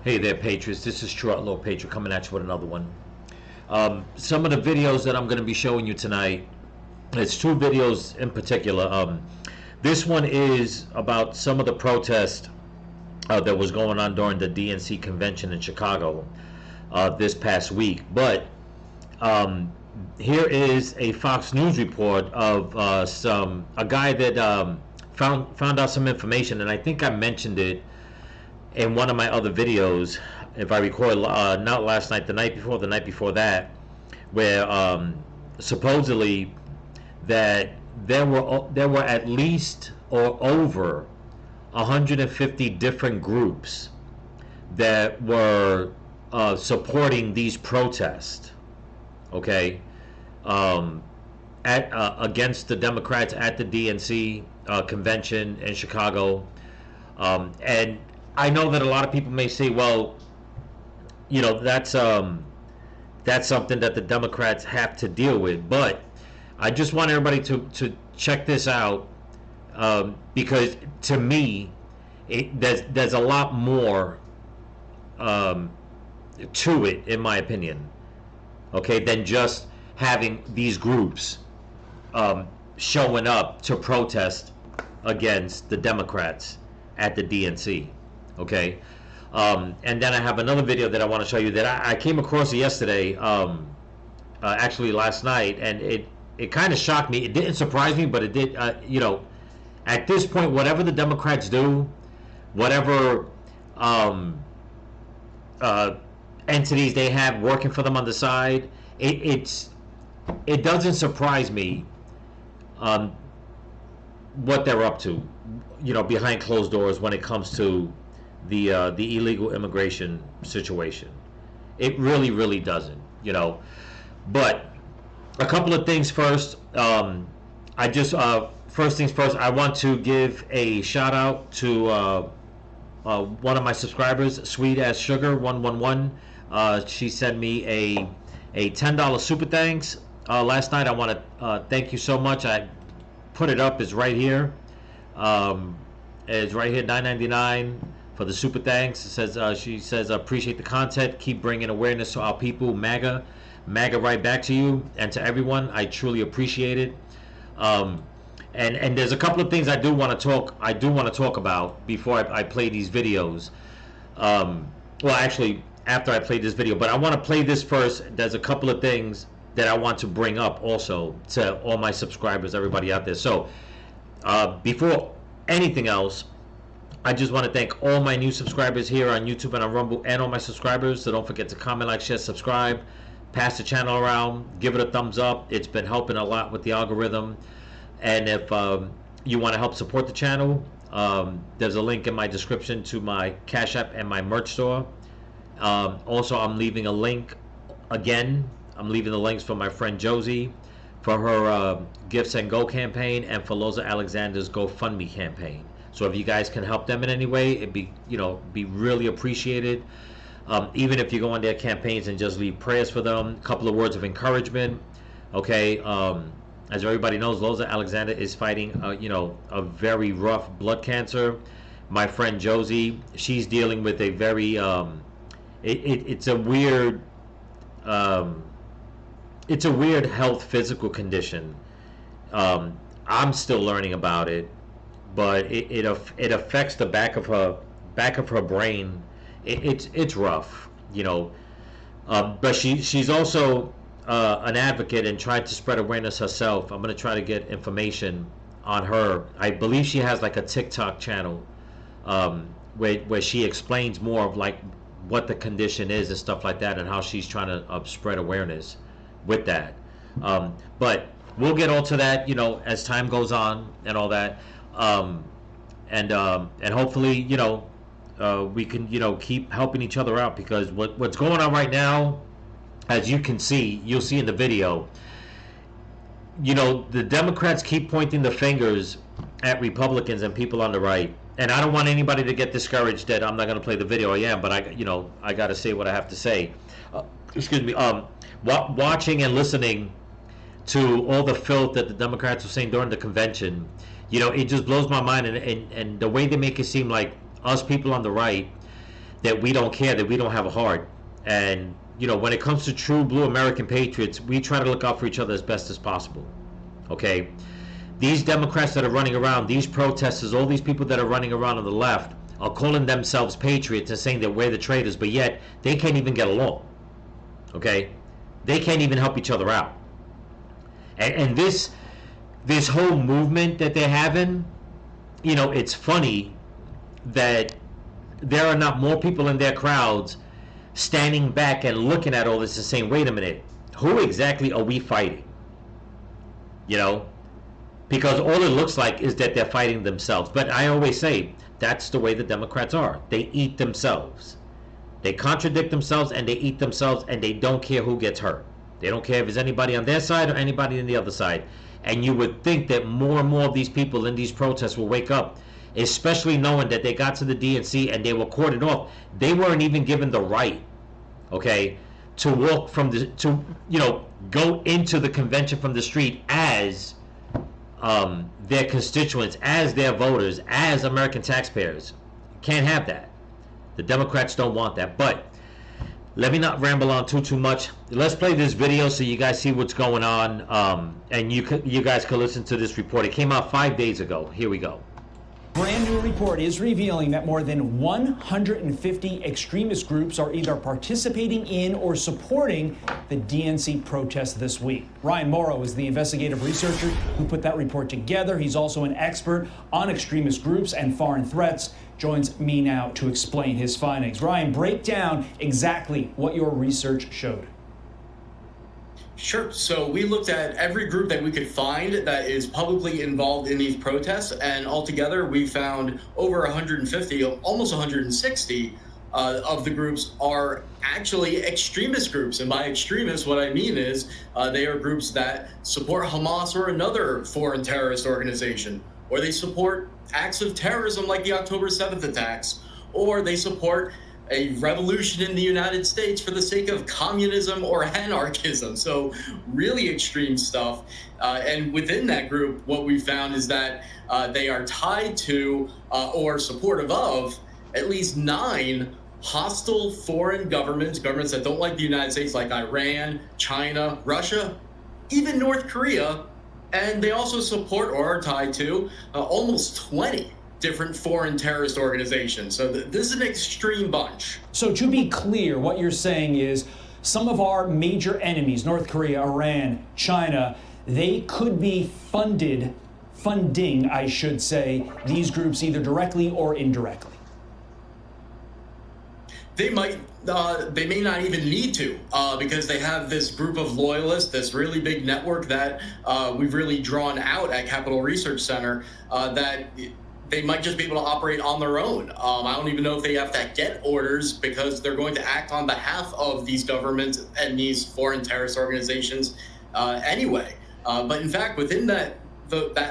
Hey there, Patriots. This is True Outlaw Patriot coming at you with another one. Some of the videos that I'm going to be showing you tonight, it's two videos in particular. This one is about some of the protest that was going on during the DNC convention in Chicago this past week. But here is a Fox News report of a guy that found out some information, and I think I mentioned it in one of my other videos, if I recall, not last night, the night before that, where supposedly that there were at least or over 150 different groups that were supporting these protests, okay, against the Democrats at the DNC convention in Chicago. And I know that a lot of people may say, well, you know, that's something that the Democrats have to deal with. But I just want everybody to check this out, because to me, there's a lot more to it, in my opinion, okay, than just having these groups showing up to protest against the Democrats at the DNC. Okay, and then I have another video that I want to show you that I came across yesterday, actually last night, and it kind of shocked me. It didn't surprise me, but it did. You know, at this point, whatever the Democrats do, whatever entities they have working for them on the side, it doesn't surprise me what they're up to, you know, behind closed doors when it comes to the illegal immigration situation. It really doesn't, you know. But a couple of things first. First things first, I want to give a shout out to one of my subscribers, Sweet As Sugar 111. She sent me a $10 super thanks last night. I want to thank you so much. I put it up. It's right here. It's right here, $9.99 for the super thanks. It says, she says, appreciate the content. Keep bringing awareness to our people. MAGA right back to you and to everyone. I truly appreciate it. And there's a couple of things I do want to talk about before I play these videos. Well, actually, after I play this video, but I want to play this first. There's a couple of things that I want to bring up also to all my subscribers, everybody out there. So before anything else, I just want to thank all my new subscribers here on YouTube and on Rumble, and all my subscribers. So don't forget to comment, like, share, subscribe, pass the channel around, give it a thumbs up. It's been helping a lot with the algorithm. And if you want to help support the channel, there's a link in my description to my Cash App and my merch store. Also, I'm leaving a link again. I'm leaving the links for my friend Josie for her Gifts and Go campaign, and for Loza Alexander's GoFundMe campaign. So if you guys can help them in any way, it'd be, you know, be really appreciated. Even if you go on their campaigns and just leave prayers for them, a couple of words of encouragement. Okay, as everybody knows, Loza Alexander is fighting, you know, a very rough blood cancer. My friend Josie, she's dealing with a very, it's a weird health physical condition. I'm still learning about it, but it affects the back of her brain. It's rough, you know. But she's also an advocate and tried to spread awareness herself. I'm going to try to get information on her. I believe she has like a TikTok channel where she explains more of like what the condition is and stuff like that, and how she's trying to spread awareness with that. But we'll get all to that, you know, as time goes on and all that. And hopefully, you know, we can, you know, keep helping each other out, because what's going on right now, as you can see, you'll see in the video, you know, the Democrats keep pointing the fingers at Republicans and people on the right. And I don't want anybody to get discouraged that I'm not going to play the video. I am, but I got to say what I have to say. Excuse me. Watching and listening to all the filth that the Democrats were saying during the convention, you know, it just blows my mind. And the way they make it seem like us people on the right, that we don't care, that we don't have a heart. And, when it comes to true blue American patriots, we try to look out for each other as best as possible. Okay? These Democrats that are running around, these protesters, all these people that are running around on the left are calling themselves patriots and saying that we're the traitors, but yet they can't even get along. Okay? They can't even help each other out. And this whole movement that they're having, it's funny that there are not more people in their crowds standing back and looking at all this and saying, wait a minute, who exactly are we fighting? Because all it looks like is that they're fighting themselves. But I always say, that's the way the Democrats are. They eat themselves. They contradict themselves and they eat themselves, and they don't care who gets hurt. They don't care if it's anybody on their side or anybody on the other side. And you would think that more and more of these people in these protests will wake up, especially knowing that they got to the DNC and they were cordoned off. They weren't even given the right, okay, to walk from go into the convention from the street as their constituents, as their voters, as American taxpayers. Can't have that. The Democrats don't want that. But let me not ramble on too much. Let's play this video so you guys see what's going on, and you guys can listen to this report. It came out 5 days ago. Here we go. Brand new report is revealing that more than 150 extremist groups are either participating in or supporting the DNC protests this week. Ryan Morrow is the investigative researcher who put that report together. He's also an expert on extremist groups and foreign threats. Joins me now to explain his findings. Ryan, break down exactly what your research showed. Sure. So we looked at every group that we could find that is publicly involved in these protests, and altogether we found over 150, almost 160 of the groups are actually extremist groups. And by extremists, what I mean is they are groups that support Hamas or another foreign terrorist organization, or they support acts of terrorism like the October 7th attacks, or they support a revolution in the United States for the sake of communism or anarchism. So really extreme stuff. And within that group, what we found is that they are tied to or supportive of at least 9 hostile foreign governments that don't like the United States, like Iran, China, Russia, even North Korea. And they also support or are tied to almost 20 different foreign terrorist organizations. So this is an extreme bunch. So to be clear, what you're saying is some of our major enemies, North Korea, Iran, China, they could be funding, I should say, these groups either directly or indirectly. They may not even need to, because they have this group of loyalists, this really big network that we've really drawn out at Capitol Research Center, that they might just be able to operate on their own. I don't even know if they have to get orders, because they're going to act on behalf of these governments and these foreign terrorist organizations anyway. But in fact, within that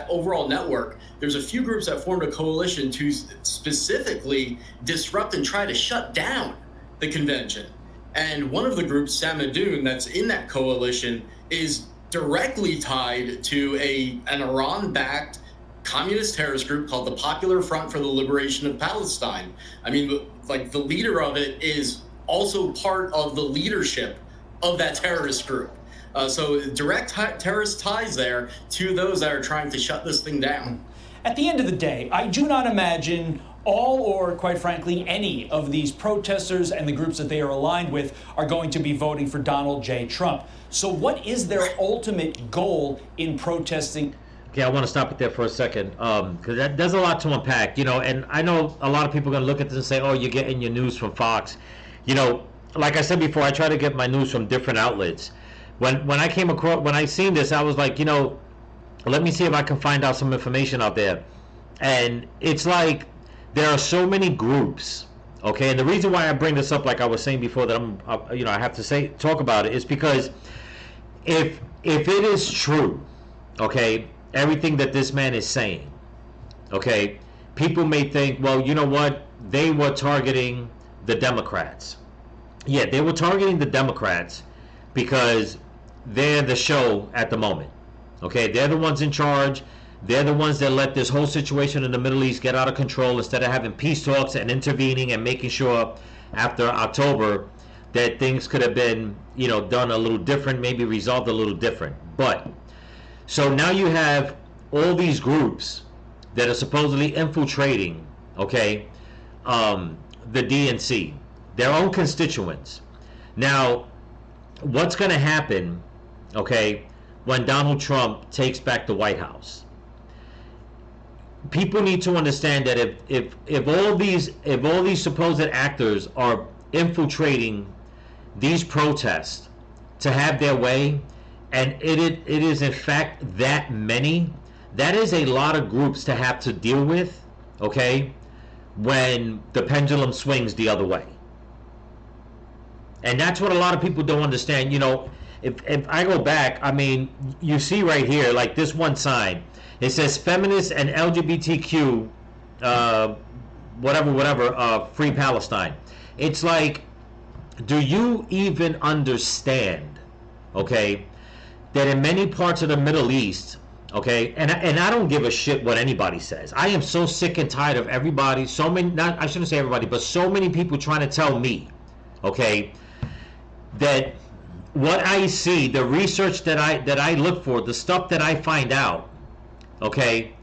overall network, there's a few groups that formed a coalition to specifically disrupt and try to shut down the convention. And one of the groups, Samadoun, that's in that coalition is directly tied to an Iran-backed communist terrorist group called the Popular Front for the Liberation of Palestine. I mean, like, the leader of it is also part of the leadership of that terrorist group. So direct terrorist ties there to those that are trying to shut this thing down. At the end of the day, I do not imagine all, or quite frankly, any of these protesters and the groups that they are aligned with are going to be voting for Donald J. Trump. So what is their ultimate goal in protesting? Okay, I want to stop it there for a second, because there's a lot to unpack, and I know a lot of people are going to look at this and say, oh, you're getting your news from Fox. Like I said before, I try to get my news from different outlets. When I seen this, I was like, let me see if I can find out some information out there. And it's like, there are so many groups, okay? And the reason why I bring this up, like I was saying before, that I have to talk about it, is because if it is true, okay, everything that this man is saying, okay, people may think, well, you know what? They were targeting the Democrats. Yeah, they were targeting the Democrats because they're the show at the moment. Okay, they're the ones in charge. They're the ones that let this whole situation in the Middle East get out of control instead of having peace talks and intervening and making sure after October that things could have been, done a little different, maybe resolved a little different. But so now you have all these groups that are supposedly infiltrating, okay, the DNC, their own constituents. Now, what's going to happen, okay, when Donald Trump takes back the White House? People need to understand that if all these supposed actors are infiltrating these protests to have their way, and it is in fact that many, that is a lot of groups to have to deal with, okay, when the pendulum swings the other way. And that's what a lot of people don't understand. If I go back, I mean, you see right here, like this one sign, it says feminists and LGBTQ, free Palestine. It's like, do you even understand, okay, that in many parts of the Middle East, okay, and I don't give a shit what anybody says. I am so sick and tired of everybody, I shouldn't say everybody, but so many people trying to tell me, okay, that what I see, the research that I look for, the stuff that I find out, okay,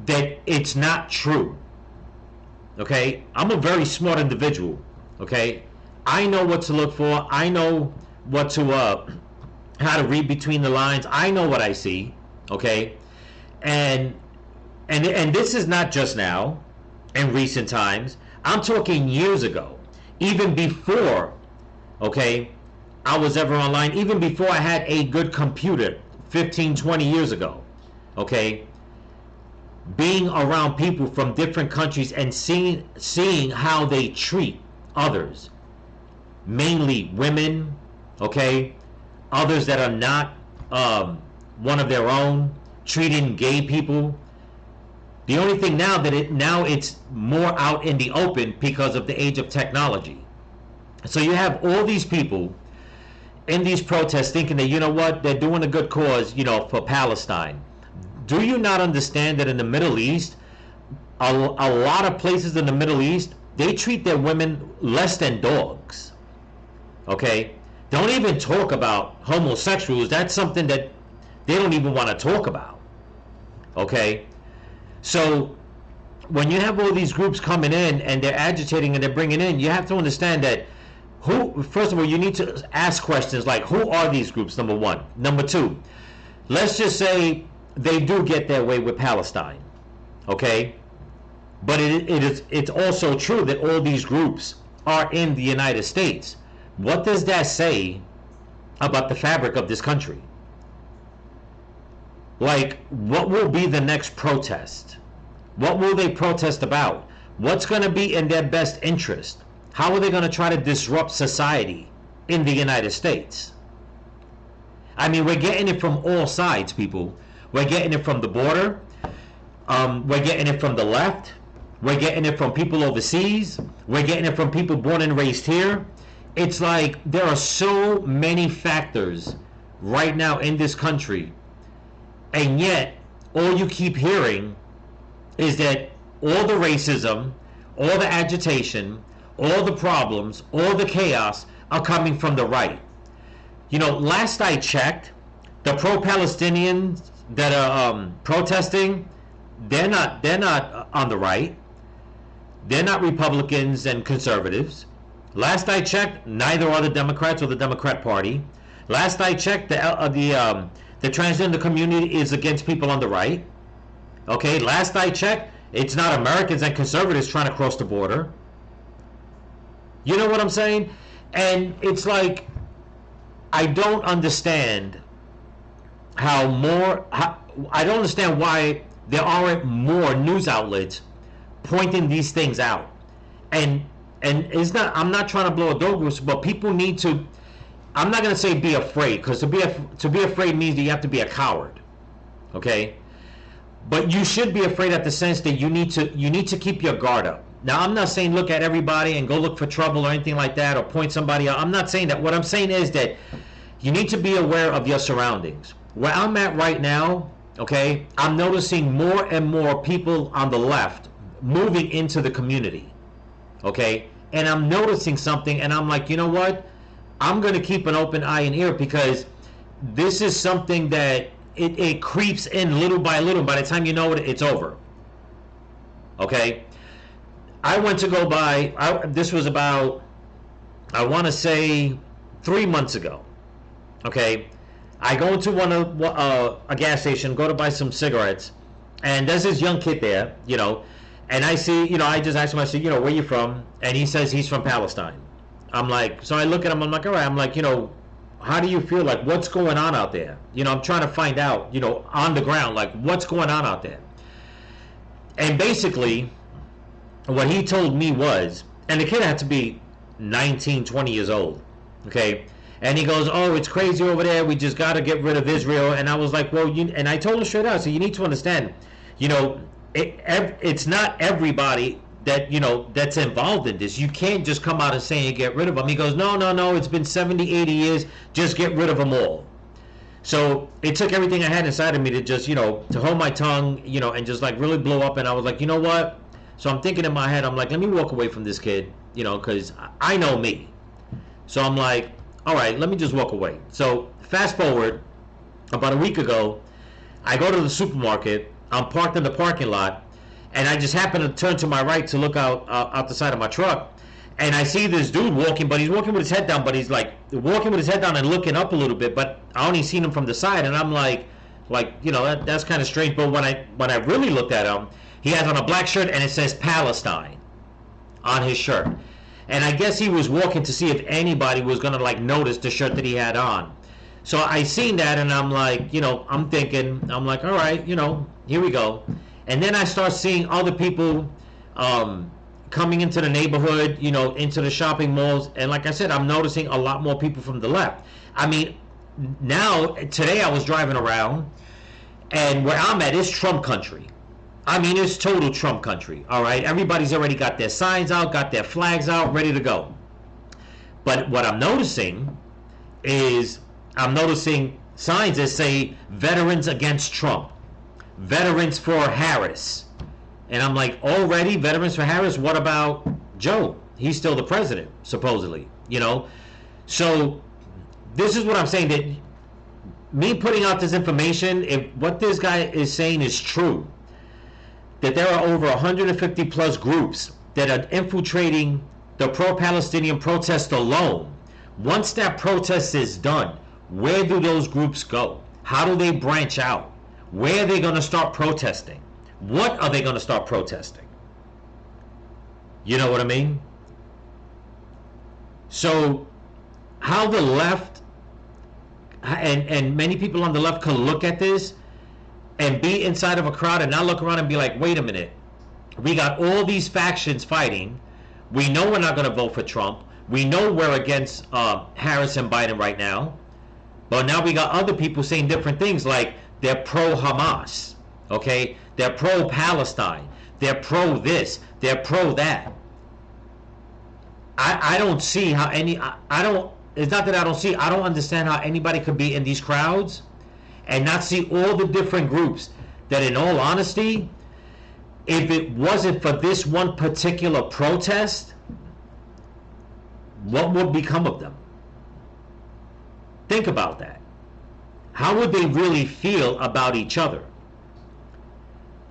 that it's not true. Okay, I'm a very smart individual. Okay, I know what to look for. I know what to how to read between the lines. I know what I see. Okay, and this is not just now, in recent times. I'm talking years ago, even before, okay, I was ever online, even before I had a good computer 15, 20 years ago, okay, being around people from different countries and seeing how they treat others, mainly women, okay, others that are not one of their own, treating gay people. The only thing now that now it's more out in the open because of the age of technology. So you have all these people in these protests thinking that, you know what, they're doing a good cause, for Palestine. Do you not understand that in the Middle East, a lot of places in the Middle East, they treat their women less than dogs? Okay? Don't even talk about homosexuals. That's something that they don't even want to talk about. Okay? So when you have all these groups coming in and they're agitating and they're bringing in, you have to understand that first of all, you need to ask questions like, who are these groups, number one? Number two, let's just say they do get their way with Palestine, okay? But it's also true that all these groups are in the United States. What does that say about the fabric of this country? Like, what will be the next protest? What will they protest about? What's going to be in their best interest? How are they going to try to disrupt society in the United States? I mean, we're getting it from all sides, people. We're getting it from the border. We're getting it from the left. We're getting it from people overseas. We're getting it from people born and raised here. It's like there are so many factors right now in this country, and yet all you keep hearing is that all the racism, all the agitation, all the problems, all the chaos are coming from the right. Last I checked, the pro-Palestinians that are protesting, they're not on the right. They're not Republicans and conservatives. Last I checked, neither are the Democrats or the Democrat Party. Last I checked, the transgender community is against people on the right. Okay, last I checked, it's not Americans and conservatives trying to cross the border. You know what I'm saying? And it's like, I don't understand I don't understand why there aren't more news outlets pointing these things out. And it's not, I'm not trying to blow a dog whistle, but people need to, I'm not going to say be afraid, because to be afraid means that you have to be a coward. Okay? But you should be afraid at the sense that you need to keep your guard up. Now, I'm not saying look at everybody and go look for trouble or anything like that, or point somebody out. I'm not saying that. What I'm saying is that you need to be aware of your surroundings. Where I'm at right now, okay, I'm noticing more and more people on the left moving into the community, okay? and I'm noticing something, and I'm like, you know what? I'm going to keep an open eye and ear, because this is something that it creeps in little by little. By the time you know it, it's over. Okay? I went to go buy, this was about, I want to say 3 months ago. Okay? I go into a gas station, go to buy some cigarettes, and there's this young kid there, you know, and I see, you know, I just ask him, I say, you know, where you from? And he says he's from Palestine. I'm like, so I look at him, I'm like, all right, I'm like, you know, how do you feel? Like, what's going on out there? You know, I'm trying to find out, you know, on the ground, like, what's going on out there? And basically, what he told me was, and the kid had to be 19, 20 years old, okay? And he goes, oh, it's crazy over there. We just got to get rid of Israel. And I was like, well, and I told him straight out, so you need to understand, you know, it's not everybody that, you know, that's involved in this. You can't just come out and say you get rid of them. He goes, no, it's been 70, 80 years. Just get rid of them all. So it took everything I had inside of me to just, you know, to hold my tongue, you know, and just like really blow up. And I was like, you know what? So I'm thinking in my head, I'm like, let me walk away from this kid, you know, because I know me. So I'm like, all right, let me just walk away. So fast forward, about a week ago, I go to the supermarket. I'm parked in the parking lot, and I just happen to turn to my right to look out the side of my truck, and I see this dude walking, but he's walking with his head down, but he's like walking with his head down and looking up a little bit, but I only seen him from the side, and I'm like, you know, that's kind of strange. But when I really looked at him, he has on a black shirt, and it says Palestine on his shirt. And I guess he was walking to see if anybody was going to like notice the shirt that he had on. So I seen that, and I'm like, you know, I'm thinking, I'm like, all right, you know, here we go. And then I start seeing other people coming into the neighborhood, you know, into the shopping malls. And like I said, I'm noticing a lot more people from the left. I mean, now, today I was driving around, and where I'm at is Trump country. I mean, it's total Trump country, all right? Everybody's already got their signs out, got their flags out, ready to go. But what I'm noticing is, I'm noticing signs that say, Veterans Against Trump, Veterans for Harris. And I'm like, already Veterans for Harris? What about Joe? He's still the president, supposedly, you know? So, this is what I'm saying, that me putting out this information, if what this guy is saying is true, that there are over 150 plus groups that are infiltrating the pro-Palestinian protest alone. Once that protest is done, where do those groups go? How do they branch out? Where are they going to start protesting? What are they going to start protesting? You know what I mean? So, how the left and many people on the left can look at this and be inside of a crowd and not look around and be like, wait a minute, we got all these factions fighting. We know we're not going to vote for Trump. We know we're against Harris and Biden right now. But now we got other people saying different things, like they're pro-Hamas, okay? They're pro-Palestine. They're pro-this. They're pro-that. I don't see how it's not that I don't see, I don't understand how anybody could be in these crowds and not see all the different groups that, in all honesty, if it wasn't for this one particular protest, what would become of them? Think about that. How would they really feel about each other?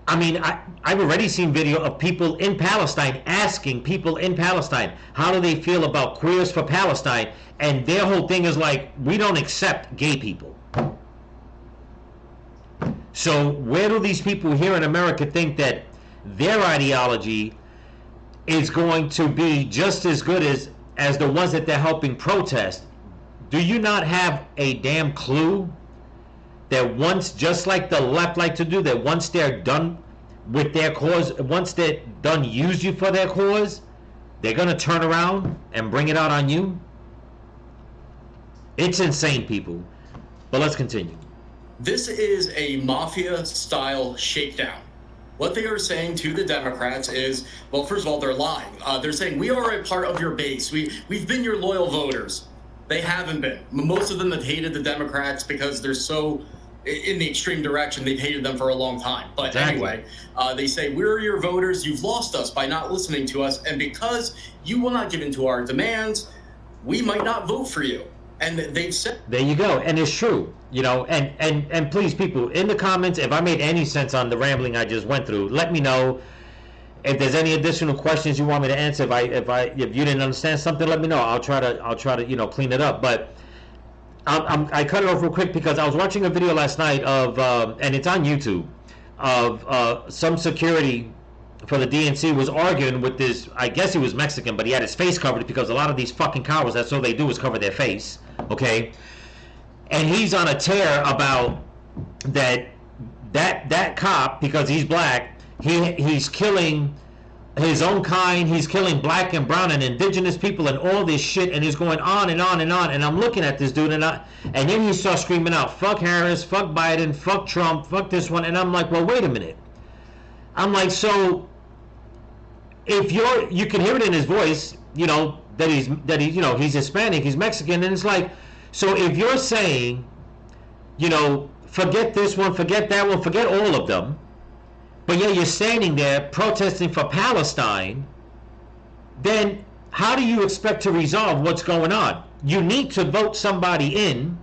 I mean, I've already seen video of people in Palestine asking people in Palestine, how do they feel about Queers for Palestine? And their whole thing is like, we don't accept gay people. So where do these people here in America think that their ideology is going to be just as good as the ones that they're helping protest? Do you not have a damn clue that once, just like the left like to do, that once they're done with their cause, once they're done use you for their cause, they're going to turn around and bring it out on you? It's insane, people. But let's continue. This is a mafia-style shakedown. What they are saying to the Democrats is, well, first of all, they're lying. They're saying, we are a part of your base. We've been your loyal voters. They haven't been. Most of them have hated the Democrats because they're so in the extreme direction. They've hated them for a long time. But Exactly. anyway, they say, we're your voters. You've lost us by not listening to us. And because you will not give in to our demands, we might not vote for you. And they've said... There you go. And it's true. And please, people, in the comments, if I made any sense on the rambling I just went through, let me know. If there's any additional questions you want me to answer, if you didn't understand something, let me know. I'll try to clean it up. But I cut it off real quick because I was watching a video last night of and it's on YouTube, of some security for the DNC was arguing with this. I guess he was Mexican, but he had his face covered because a lot of these fucking cowards, that's all they do is cover their face. Okay, and he's on a tear about that cop because he's black. He's killing his own kind. He's killing black and brown and indigenous people and all this shit. And he's going on and on and on. And I'm looking at this dude, and then he starts screaming out, "Fuck Harris, fuck Biden, fuck Trump, fuck this one." And I'm like, well, wait a minute. I'm like, so if you can hear it in his voice, that he's Hispanic, he's Mexican, and it's like, so if you're saying, forget this one, forget that one, forget all of them. But yet you're standing there protesting for Palestine, then how do you expect to resolve what's going on? You need to vote somebody in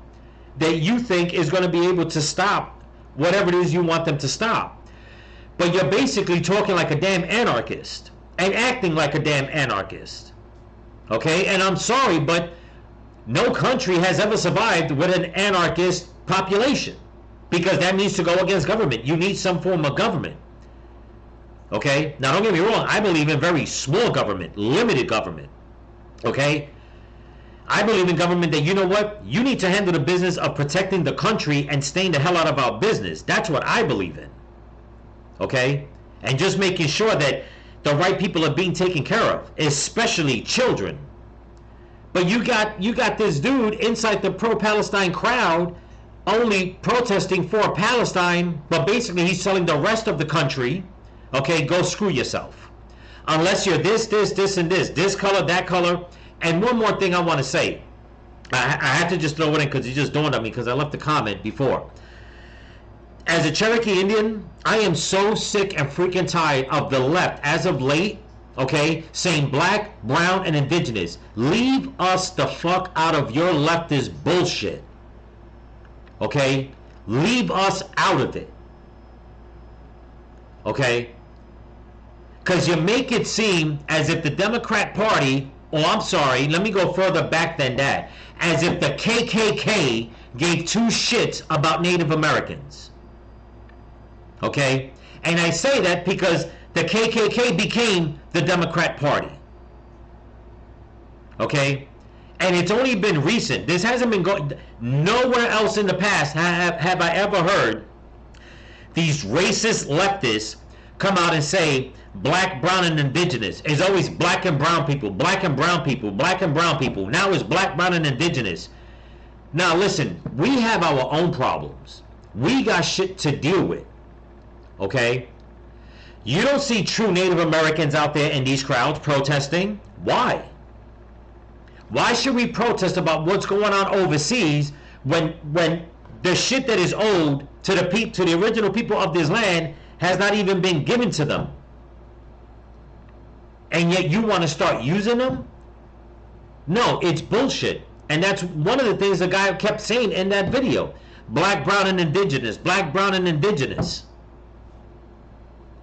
that you think is going to be able to stop whatever it is you want them to stop. But you're basically talking like a damn anarchist and acting like a damn anarchist. Okay? And I'm sorry, but no country has ever survived with an anarchist population, because that needs to go against government. You need some form of government. Okay? Now, don't get me wrong. I believe in very small government, limited government. Okay? I believe in government that, you know what? You need to handle the business of protecting the country and staying the hell out of our business. That's what I believe in. Okay? And just making sure that the right people are being taken care of, especially children. But you got this dude inside the pro-Palestine crowd only protesting for Palestine, but basically he's telling the rest of the country, okay, go screw yourself. Unless you're this, and this color, that color. And one more thing I want to say. I have to just throw it in because it just dawned on me because I left a comment before. As a Cherokee Indian, I am so sick and freaking tired of the left, as of late, okay, saying black, brown, and indigenous. Leave us the fuck out of your leftist bullshit. Okay? Leave us out of it. Okay? Because you make it seem as if the Democrat Party, or I'm sorry, let me go further back than that, as if the KKK gave two shits about Native Americans. Okay? And I say that because the KKK became the Democrat Party. Okay? And it's only been recent. This hasn't been going... Nowhere else in the past have I ever heard these racist leftists come out and say black, brown, and indigenous. It's always black and brown people, black and brown people, black and brown people. Now it's black, brown, and indigenous. Now listen, we have our own problems. We got shit to deal with. Okay? You don't see true Native Americans out there in these crowds protesting. Why? Why should we protest about what's going on overseas when the shit that is owed to the original people of this land has not even been given to them? And yet you want to start using them? No, it's bullshit. And that's one of the things the guy kept saying in that video. Black, brown, and indigenous. Black, brown, and indigenous.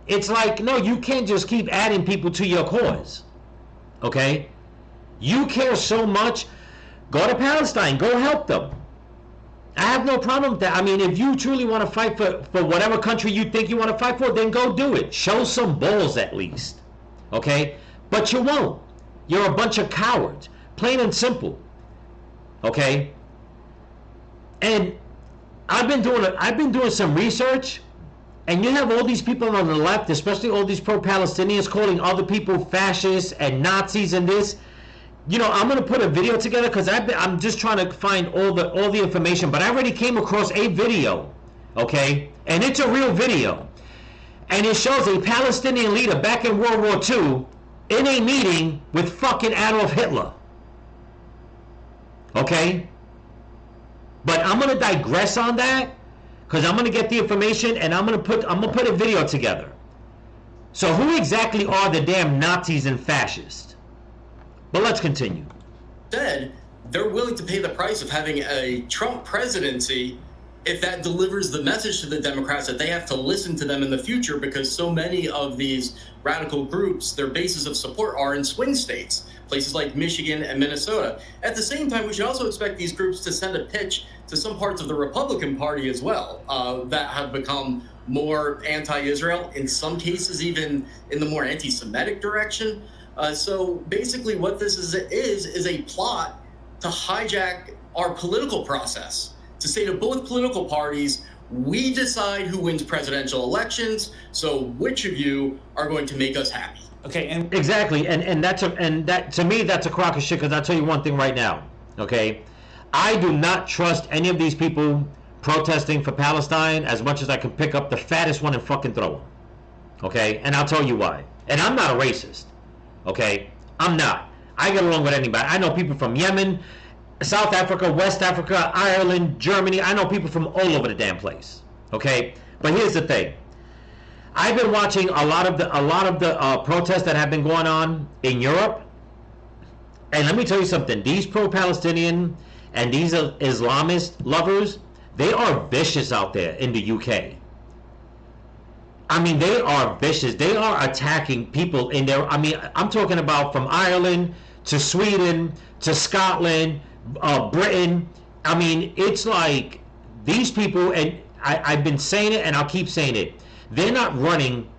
It's like, no, you can't just keep adding people to your cause. Okay? You care so much, go to Palestine, go help them. I have no problem with that. I mean, if you truly want to fight for whatever country you think you want to fight for, then go do it. Show some balls at least. Okay? But you won't. You're a bunch of cowards. Plain and simple. Okay? And I've been doing some research, and you have all these people on the left, especially all these pro-Palestinians, calling other people fascists and Nazis and this. You know, I'm going to put a video together because I'm just trying to find all the information. But I already came across a video, okay? And it's a real video. And it shows a Palestinian leader back in World War II in a meeting with fucking Adolf Hitler. Okay? But I'm going to digress on that because I'm gonna get the information and I'm gonna put a video together. So who exactly are the damn Nazis and fascists? But let's continue. Said they're willing to pay the price of having a Trump presidency if that delivers the message to the Democrats that they have to listen to them in the future, because so many of these radical groups, their bases of support are in swing states, places like Michigan and Minnesota. At the same time, we should also expect these groups to send a pitch to some parts of the Republican Party as well, that have become more anti-Israel, in some cases even in the more anti-Semitic direction. So basically what this is a plot to hijack our political process, to say to both political parties, we decide who wins presidential elections, so which of you are going to make us happy? Okay, and exactly, and that to me that's a crock of shit, because I'll tell you one thing right now, okay? I do not trust any of these people protesting for Palestine as much as I can pick up the fattest one and fucking throw him, okay? And I'll tell you why. And I'm not a racist, okay? I'm not. I get along with anybody. I know people from Yemen, South Africa, West Africa, Ireland, Germany. I know people from all over the damn place. Okay, but here's the thing. I've been watching a lot of the protests that have been going on in Europe, and let me tell you something. These pro-Palestinian and these Islamist lovers, they are vicious out there in the UK. I mean, they are vicious. They are attacking people in there. I mean, I'm talking about from Ireland to Sweden to Scotland, Britain. I mean, it's like these people, and I've been saying it and I'll keep saying it, they're not running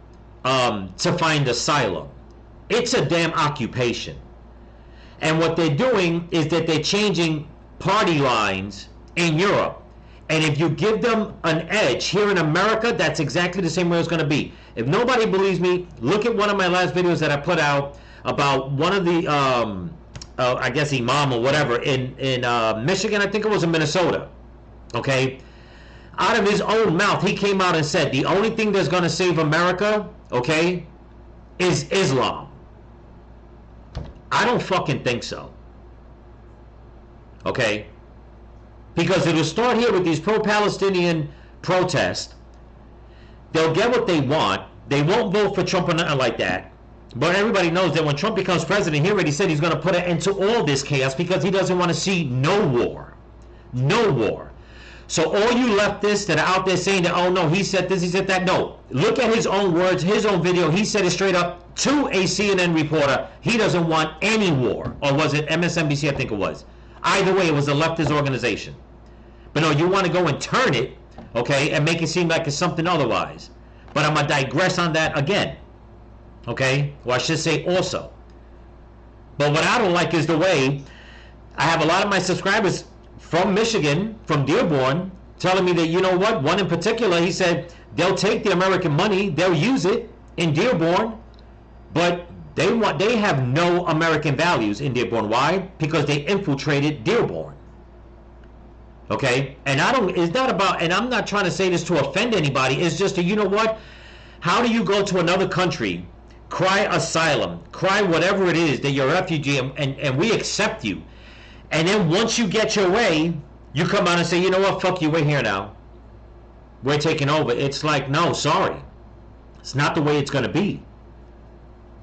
to find asylum. It's a damn occupation. And what they're doing is that they're changing party lines in Europe. And if you give them an edge here in America, that's exactly the same way it's going to be. If nobody believes me, look at one of my last videos that I put out about one of the I guess imam or whatever in Michigan, I think it was in Minnesota, okay? Out of his own mouth, he came out and said, the only thing that's going to save America, okay, is Islam. I don't fucking think so, okay? Because it'll start here with these pro-Palestinian protests. They'll get what they want. They won't vote for Trump or nothing like that. But everybody knows that when Trump becomes president, he already said he's going to put an end to all this chaos because he doesn't want to see no war. No war. So all you leftists that are out there saying that, oh no, he said this, he said that, no. Look at his own words, his own video. He said it straight up to a CNN reporter. He doesn't want any war. Or was it MSNBC, I think it was. Either way, it was a leftist organization. But no, you want to go and turn it, okay, and make it seem like it's something otherwise. But I'm going to digress on that again. Okay, or I should say also. But what I don't like is the way I have a lot of my subscribers from Michigan, from Dearborn, telling me that, you know what, one in particular, he said they'll take the American money, they'll use it in Dearborn, but they have no American values in Dearborn. Why? Because they infiltrated Dearborn. Okay, and it's not about, and I'm not trying to say this to offend anybody, it's just that, you know what, how do you go to another country, cry asylum, cry whatever it is that you're a refugee, and we accept you, and then once you get your way, you come out and say, you know what, fuck you, we're here now, we're taking over. It's like, no, sorry, it's not the way it's going to be,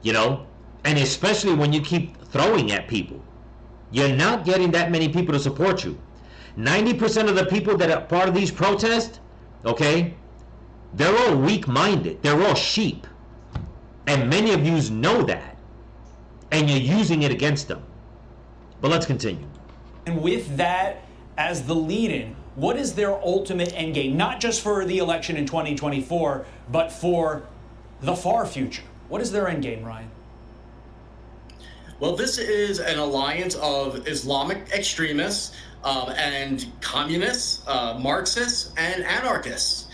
you know, and especially when you keep throwing at people, you're not getting that many people to support you. 90% of the people that are part of these protests, okay, they're all weak-minded, they're all sheep. And many of you know that, and you're using it against them. But let's continue. And with that as the lead-in, what is their ultimate end game? Not just for the election in 2024, but for the far future. What is their end game, Ryan? Well, this is an alliance of Islamic extremists and communists, Marxists, and anarchists.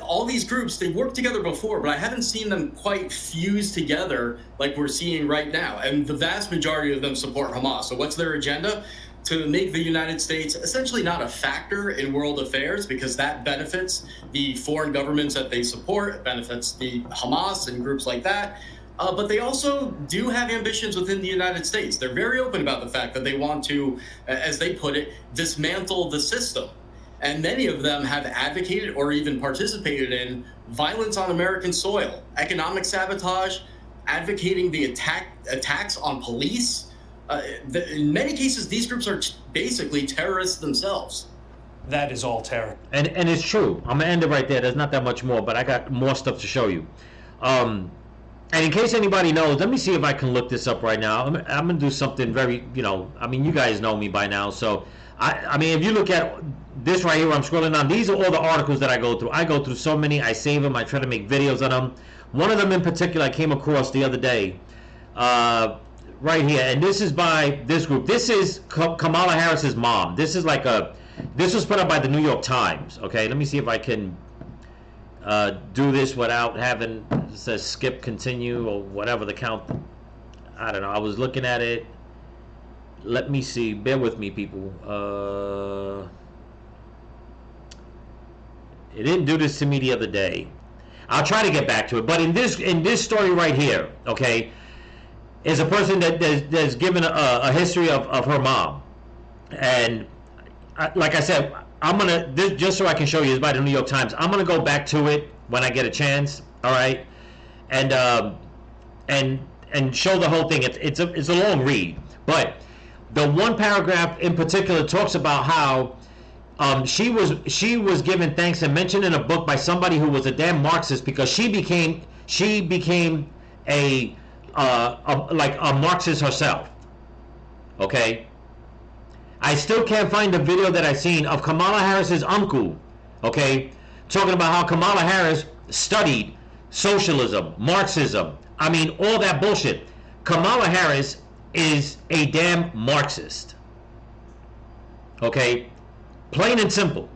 All these groups, they worked together before, but I haven't seen them quite fuse together like we're seeing right now. And the vast majority of them support Hamas. So what's their agenda? To make the United States essentially not a factor in world affairs, because that benefits the foreign governments that they support, it benefits the Hamas and groups like that. But they also do have ambitions within the United States. They're very open about the fact that they want to, as they put it, dismantle the system. and many of them have advocated or even participated in violence on American soil, economic sabotage, advocating the attacks on police. In many cases, these groups are basically terrorists themselves. That is all terror. And it's true. I'm gonna end it right there. There's not that much more, but I got more stuff to show you. And in case anybody knows, let me see if I can look this up right now. I'm gonna do something very, I mean, you guys know me by now, so I mean, if you look at this right here, where I'm scrolling on, these are all the articles that I go through. I go through so many. I save them. I try to make videos on them. One of them in particular I came across the other day, right here, and this is by this group. This is Kamala Harris's mom. This is like this was put up by the New York Times. Okay, let me see if I can do this without having, it says skip, continue, or whatever the count. I don't know. I was looking at it. Let me see. Bear with me, people. It didn't do this to me the other day. I'll try to get back to it. But in this story right here, okay, is a person that's given a history of her mom, and like I said, I'm gonna just so I can show you. It's by the New York Times. I'm gonna go back to it when I get a chance. All right, and show the whole thing. It's a long read, but the one paragraph in particular talks about how she was given thanks and mentioned in a book by somebody who was a damn Marxist, because she became a Marxist herself. Okay. I still can't find the video that I've seen of Kamala Harris's uncle, okay, talking about how Kamala Harris studied socialism, Marxism. I mean, all that bullshit. Kamala Harris is a damn Marxist. Okay? Plain and simple.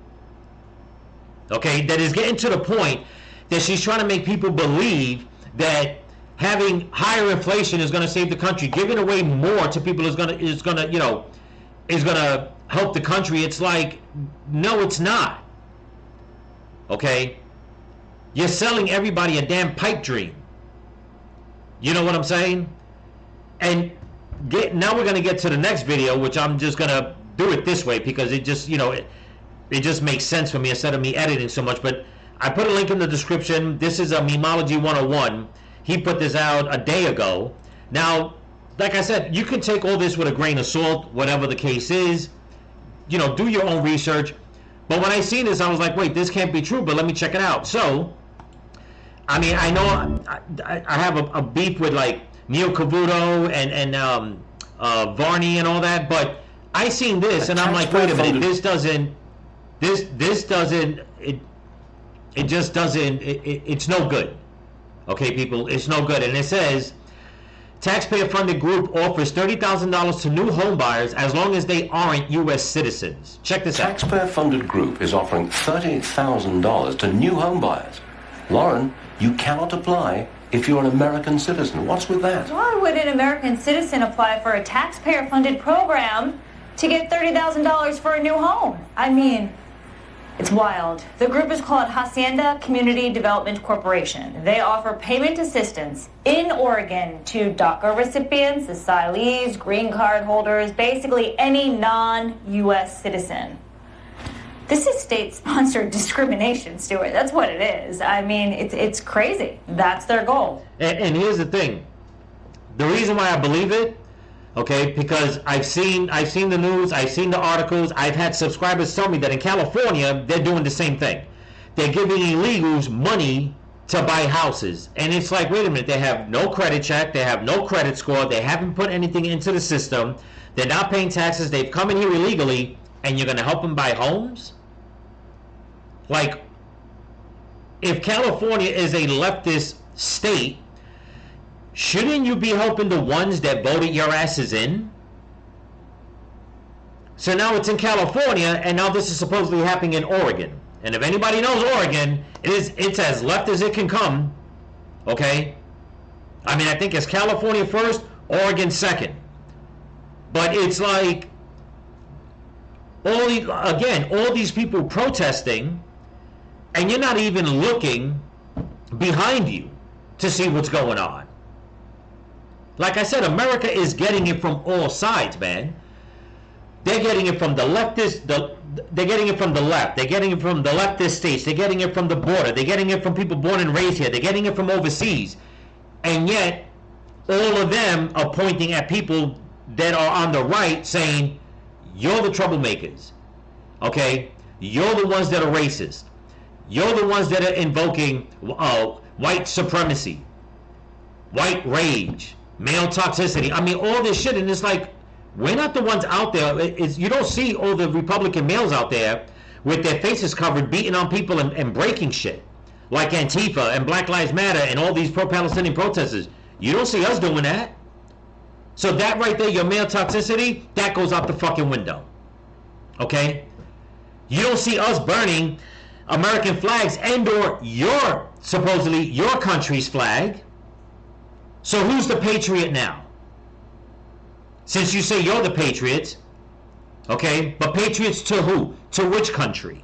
Okay? That is getting to the point that she's trying to make people believe that having higher inflation is going to save the country. Giving away more to people is going to help the country. It's like, no, it's not. Okay? You're selling everybody a damn pipe dream. You know what I'm saying? And now we're going to get to the next video, which I'm just going to do it this way because it just, it just makes sense for me instead of me editing so much. But I put a link in the description. This is a Memology 101. He put this out a day ago. Now, like I said, you can take all this with a grain of salt, whatever the case is. Do your own research. But when I seen this, I was like, wait, this can't be true, but let me check it out. So, I mean, I know I have a beef with, like, Neil Cavuto and Varney and all that, but I seen this, and I'm like, wait a minute, it just doesn't, it's no good. Okay, people, it's no good. And it says, taxpayer-funded group offers $30,000 to new home buyers as long as they aren't U.S. citizens. Check this out. Taxpayer-funded group is offering $30,000 to new home buyers. Lauren, you cannot apply if you're an American citizen. What's with that? Why would an American citizen apply for a taxpayer-funded program to get $30,000 for a new home? I mean, it's wild. The group is called Hacienda Community Development Corporation. They offer payment assistance in Oregon to DACA recipients, asylees, green card holders, basically any non-U.S. citizen. This is state-sponsored discrimination, Stuart. That's what it is. I mean, it's crazy. That's their goal. And here's the thing. The reason why I believe it, okay, because I've seen the news, I've seen the articles, I've had subscribers tell me that in California, they're doing the same thing. They're giving illegals money to buy houses. And it's like, wait a minute, they have no credit check, they have no credit score, they haven't put anything into the system, they're not paying taxes, they've come in here illegally, and you're going to help them buy homes? Like, if California is a leftist state, shouldn't you be helping the ones that voted your asses in? So now it's in California, and now this is supposedly happening in Oregon. And if anybody knows Oregon, it's as left as it can come. Okay? I mean, I think it's California first, Oregon second. But it's like, all these people protesting, and you're not even looking behind you to see what's going on. Like I said, America is getting it from all sides, man. They're getting it from the leftist. They're getting it from the left. They're getting it from the leftist states. They're getting it from the border. They're getting it from people born and raised here. They're getting it from overseas. And yet, all of them are pointing at people that are on the right saying, you're the troublemakers. Okay? You're the ones that are racist. You're the ones that are invoking white supremacy, white rage, male toxicity. I mean, all this shit. And it's like, we're not the ones out there. You don't see all the Republican males out there with their faces covered, beating on people and breaking shit. Like Antifa and Black Lives Matter and all these pro-Palestinian protesters. You don't see us doing that. So that right there, your male toxicity, that goes out the fucking window. Okay? You don't see us burning American flags and or supposedly your country's flag. So who's the patriot now? Since you say you're the patriots, okay, but patriots to who? To which country?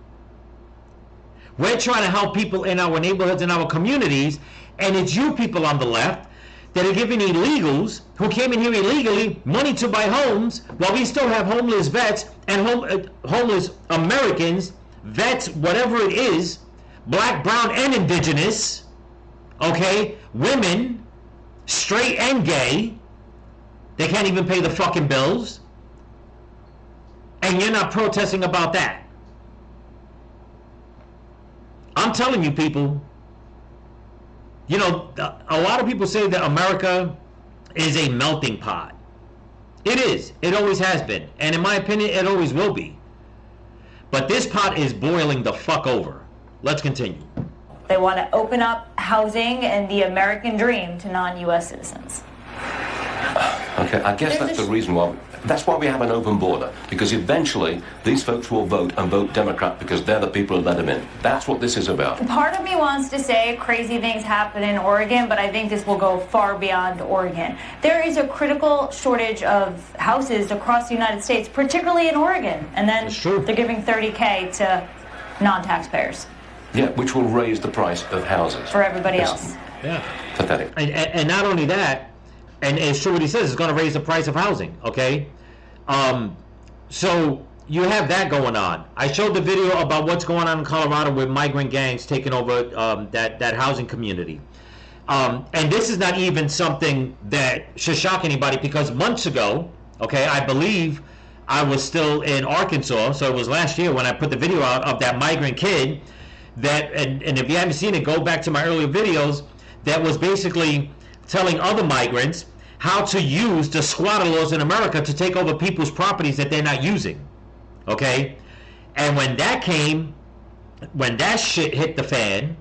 We're trying to help people in our neighborhoods and our communities, and it's you people on the left that are giving illegals who came in here illegally money to buy homes while we still have homeless vets and homeless Americans, vets, whatever it is, black, brown, and indigenous, okay, women, straight and gay. They can't even pay the fucking bills. And you're not protesting about that. I'm telling you, people, you know, a lot of people say that America is a melting pot. It is. It always has been. And in my opinion, it always will be. But this pot is boiling the fuck over. Let's continue. They want to open up housing and the American dream to non-U.S. citizens. Okay, I guess that's the reason why. That's why we have an open border, because eventually these folks will vote and vote Democrat because they're the people who let them in. That's what this is about. Part of me wants to say crazy things happen in Oregon, but I think this will go far beyond Oregon. There is a critical shortage of houses across the United States, particularly in Oregon, and then they're giving $30,000 to non-taxpayers. Yeah, which will raise the price of houses. For everybody else. Yeah. Pathetic. And not only that, and it's true what he says, it's going to raise the price of housing, okay? So you have that going on. I showed the video about what's going on in Colorado with migrant gangs taking over that housing community. And this is not even something that should shock anybody, because months ago, okay, I believe I was still in Arkansas, so it was last year when I put the video out of that migrant kid that, and if you haven't seen it, go back to my earlier videos, that was basically telling other migrants how to use the squatter laws in America to take over people's properties that they're not using, okay? And when that shit hit the fan,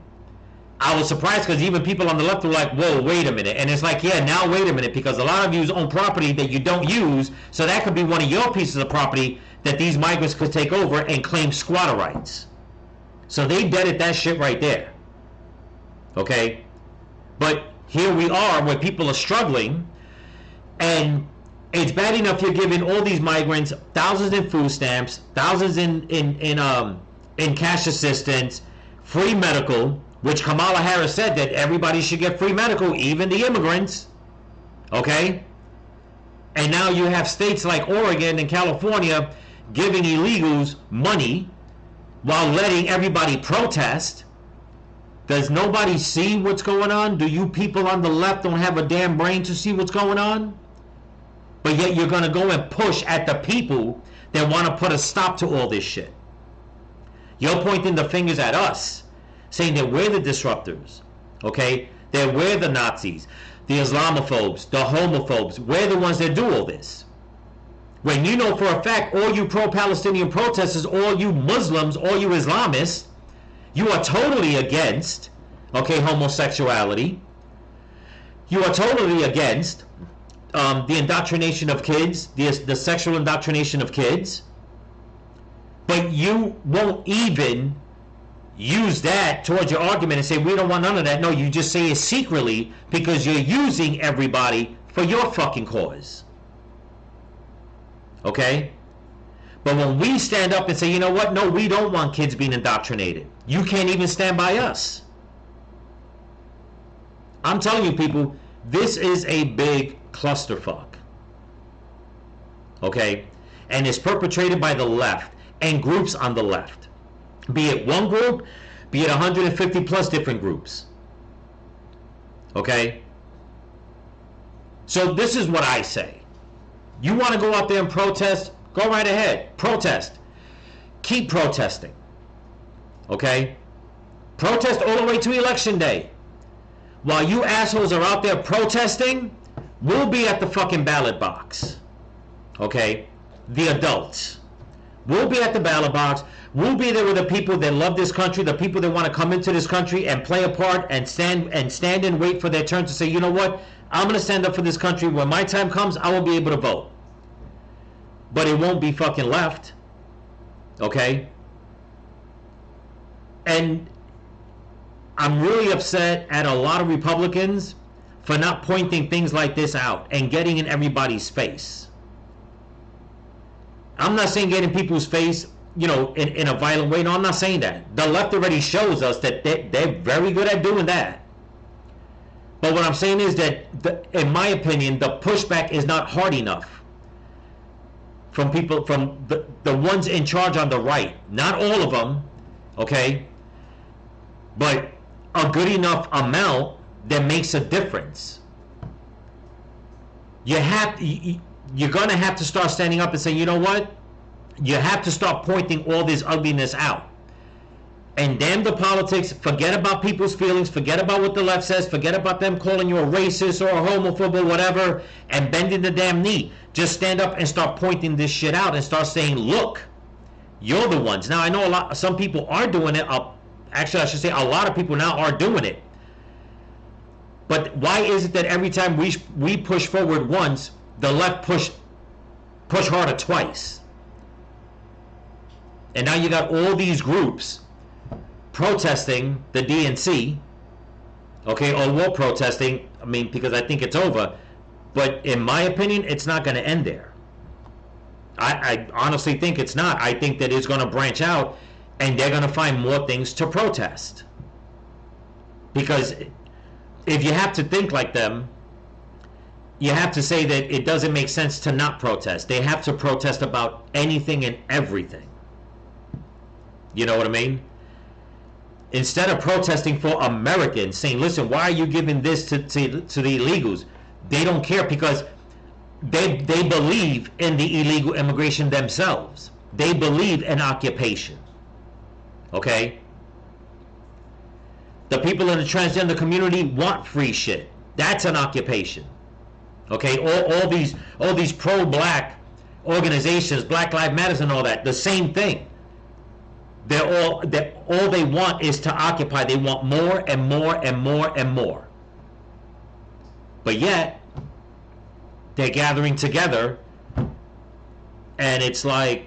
I was surprised, because even people on the left were like, whoa, wait a minute. And it's like, yeah, now wait a minute, because a lot of you own property that you don't use, so that could be one of your pieces of property that these migrants could take over and claim squatter rights. So they deaded that shit right there, okay? But here we are where people are struggling, and it's bad enough you're giving all these migrants thousands in food stamps, thousands in cash assistance, free medical, which Kamala Harris said that everybody should get free medical, even the immigrants, okay? And now you have states like Oregon and California giving illegals money while letting everybody protest. Does nobody see what's going on? Do you people on the left don't have a damn brain to see what's going on? But yet you're going to go and push at the people that want to put a stop to all this shit. You're pointing the fingers at us, saying that we're the disruptors, okay? That we're the Nazis, the Islamophobes, the homophobes. We're the ones that do all this. When you know for a fact, all you pro-Palestinian protesters, all you Muslims, all you Islamists, you are totally against, okay, homosexuality. You are totally against the indoctrination of kids, the sexual indoctrination of kids. But you won't even use that towards your argument and say, we don't want none of that. No, you just say it secretly because you're using everybody for your fucking cause. Okay? But when we stand up and say, you know what? No, we don't want kids being indoctrinated. You can't even stand by us. I'm telling you, people, this is a big clusterfuck. Okay? and is perpetrated by the left and groups on the left. Be it one group, be it 150 plus different groups. Okay? So this is what I say. You want to go out there and protest? Go right ahead. Protest. Keep protesting. Okay? Protest all the way to election day. While you assholes are out there protesting, we'll be at the fucking ballot box. Okay? The adults. We'll be at the ballot box. We'll be there with the people that love this country, the people that want to come into this country and play a part and stand and wait for their turn to say, you know what? I'm going to stand up for this country. When my time comes, I will be able to vote. But it won't be fucking left. Okay? And I'm really upset at a lot of Republicans for not pointing things like this out and getting in everybody's face. I'm not saying get in people's face, you know, in a violent way. No, I'm not saying that. The left already shows us that they're very good at doing that. But what I'm saying is that, in my opinion, the pushback is not hard enough from people, from the ones in charge on the right. Not all of them, okay? But a good enough amount that makes a difference. You're going to have to start standing up and saying, you know what? You have to start pointing all this ugliness out. And damn the politics. Forget about people's feelings. Forget about what the left says. Forget about them calling you a racist or a homophobe or whatever and bending the damn knee. Just stand up and start pointing this shit out and start saying, look, you're the ones. Now, I know some people are doing it. Actually, I should say a lot of people now are doing it. But why is it that every time we push forward once, the left push harder twice? And now you got all these groups protesting the DNC, okay, or war protesting, I mean, because I think it's over. But in my opinion, it's not going to end there. I honestly think it's not. I think that it's going to branch out and they're going to find more things to protest. Because if you have to think like them, you have to say that it doesn't make sense to not protest. They have to protest about anything and everything. You know what I mean? Instead of protesting for Americans, saying, listen, why are you giving this to the illegals? They don't care because they believe in the illegal immigration themselves. They believe in occupation. Okay? The people in the transgender community want free shit. That's an occupation. Okay? All these pro-black organizations, Black Lives Matter and all that, the same thing. All they want is to occupy. They want more and more and more and more. But yet, they're gathering together, and it's like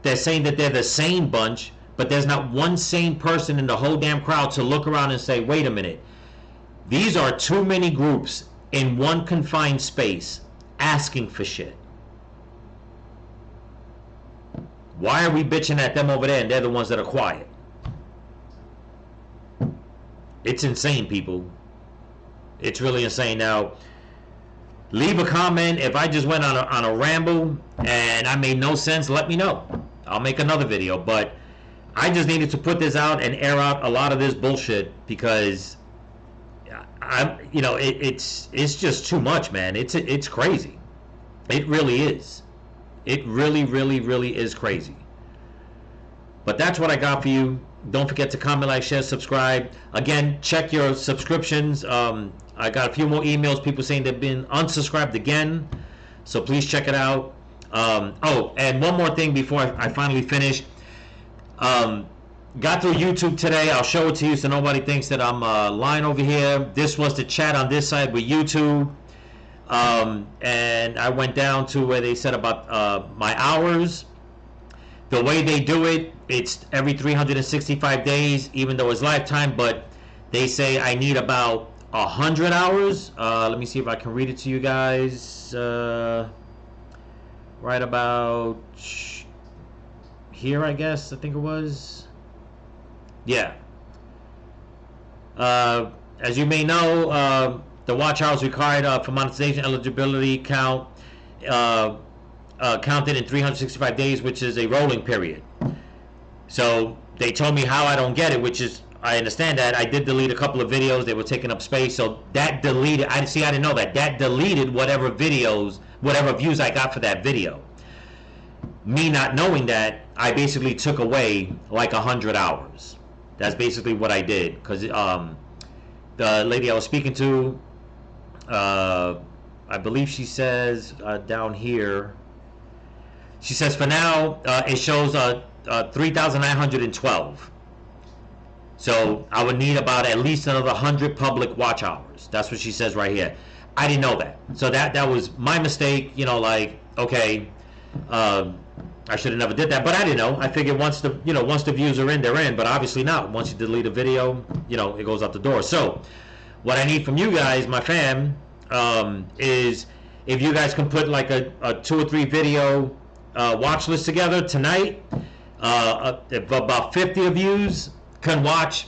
they're saying that they're the same bunch, but there's not one sane person in the whole damn crowd to look around and say, wait a minute, these are too many groups in one confined space asking for shit. Why are we bitching at them over there and they're the ones that are quiet? It's insane, people. It's really insane. Now, leave a comment. If I just went on a ramble and I made no sense, let me know. I'll make another video. But I just needed to put this out and air out a lot of this bullshit because it's just too much, man. It's crazy. It really is. It really, really, really is crazy. But that's what I got for you. Don't forget to comment, like, share, subscribe. Again, check your subscriptions. I got a few more emails, people saying they've been unsubscribed again. So please check it out. Oh, and one more thing before I finally finish. Got through YouTube today. I'll show it to you so nobody thinks that I'm lying over here. This was the chat on this side with YouTube. And I went down to where they said about my hours. The way they do it, it's every 365 days, even though it's lifetime, but they say I need about 100 hours. Let me see if I can read it to you guys. Right about here, I guess, I think it was. Yeah. As you may know, the watch hours required for monetization eligibility count. counted in 365 days, which is a rolling period. So they told me how I don't get it, which is, I understand that. I did delete a couple of videos. They were taking up space. So that deleted, I didn't know that. That deleted whatever videos, whatever views I got for that video. Me not knowing that, I basically took away like 100 hours. That's basically what I did. Because the lady I was speaking to, I believe she says down here, she says for now it shows 3,912. So I would need about at least another 100 public watch hours. That's what she says right here. I didn't know that. So that was my mistake. You know, like, okay, I should have never did that, but I didn't know. I figured once the views are in, they're in, but obviously not. Once you delete a video, it goes out the door. So what I need from you guys, my fam, is if you guys can put like a 2 or 3 video watch list together tonight, if about 50 of yous can watch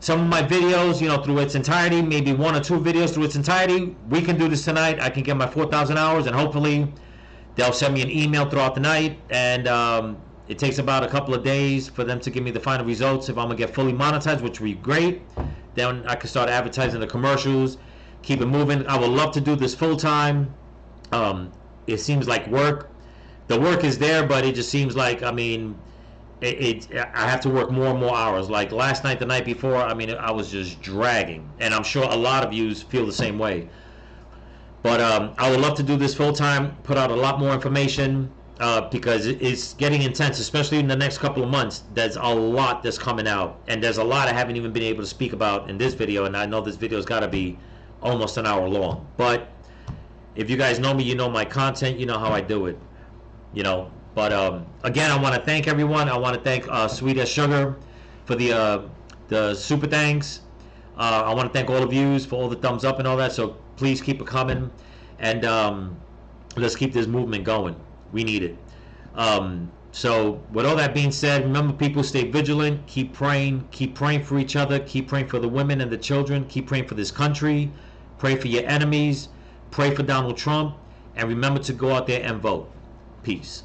some of my videos, through its entirety, maybe 1 or 2 videos through its entirety, we can do this tonight. I can get my 4,000 hours, and hopefully they'll send me an email throughout the night, and it takes about a couple of days for them to give me the final results. If I'm gonna get fully monetized, which would be great, then I can start advertising the commercials, keep it moving. I would love to do this full time. It seems like work. The work is there, but it just seems like, I have to work more and more hours. Like last night, the night before, I was just dragging, and I'm sure a lot of you feel the same way. But I would love to do this full time, put out a lot more information, because it's getting intense, especially in the next couple of months. There's a lot that's coming out, and there's a lot I haven't even been able to speak about in this video, and I know this video's got to be almost an hour long. But if you guys know me, you know my content, you know how I do it, But again, I want to thank everyone. I want to thank Sweet as Sugar for the super thanks. I want to thank all of you for all the thumbs up and all that. So please keep it coming, and let's keep this movement going. We need it. So with all that being said, remember, people, stay vigilant. Keep praying for each other. Keep praying for the women and the children. Keep praying for this country. Pray for your enemies. Pray for Donald Trump, and remember to go out there and vote. Peace.